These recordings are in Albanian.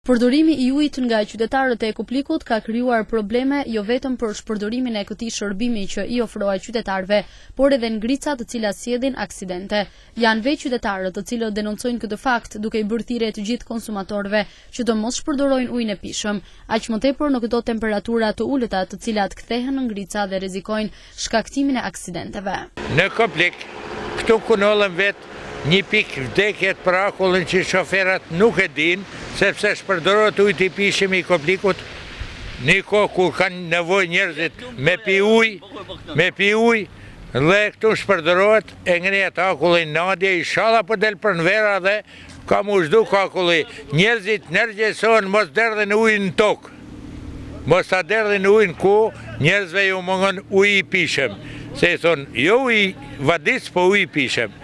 Përdorimi i ujit nga qytetarët e Kuplikut ka krijuar probleme jo vetëm për shpërdorimin e këtij shërbimi që i ofrohet qytetarëve, por edhe ngrica të cilat sjellin aksidente. Janë veç qytetarët të cilët denoncojnë këtë fakt, duke i bërë thirrje të gjithë konsumatorëve që të mos shpërdorojnë ujin e pishëm, aq më tepër në këto temperatura të ulëta, të cilat kthehen në ngrica dhe rrezikojnë shkaktimin e aksidenteve. Në Kuplik, këtu kunollën vetë një pikë vdekjet për akullin që shoferat nuk e din, sepse shpërdorohet ujit i pishëm i Kuplikut, një kohë kur kanë nevojë njerëzit me pi ujë, dhe këtu shpërdorohet e ngrihet akullin nadje, inshallah po del për në vera dhe ka mu zhduk akulli. Njerëzit nërgjesohen mos derdhin ujin në tokë, mos ta derdhin ujin ku njerëzve ju mungon uji i pishëm, se i thonë jo uji vadis, po uji i pishëm.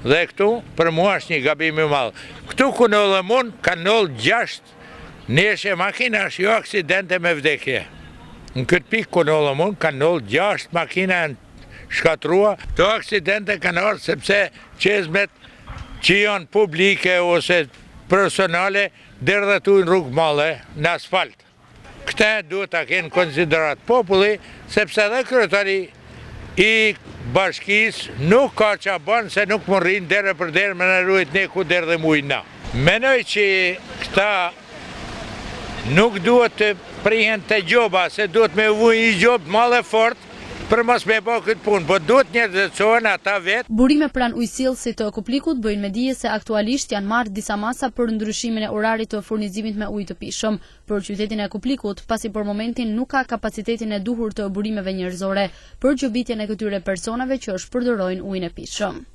Dhe këtu, për mua është një gabim i madh. Këtu ku në mund, ka nëllë 6 neshe makina, është jo aksidente me vdekje. Në këtë pikë ku në mund, ka nëllë 6 makina shkatrua. Këto aksidente kanë ardhur sepse qezmet që janë publike ose personale derdhetojnë rrugë male në asfalt. Këta duhet ta kenë konsiderat populli, sepse edhe kryetari i bashkisë nuk ka qa banë se nuk më rrinë dere për dere me në rujt ne ku dere dhe mujna. Menoj që këta nuk duhet të prihen të gjoba, se duhet me vuj i gjobë male fort për mos me bo këtë punë, po duhet njerëzëtsohen ata vetë. Burime pran ujësillësit të Kuplikut bëjnë me dije se aktualisht janë marrë disa masa për ndryshimin e orarit të furnizimit me ujë të pishëm për qytetin e Kuplikut, pasi për momentin nuk ka kapacitetin e duhur të burimeve njerëzore për gjobitjen e këtyre personave që shpërdorojnë ujin e pishëm.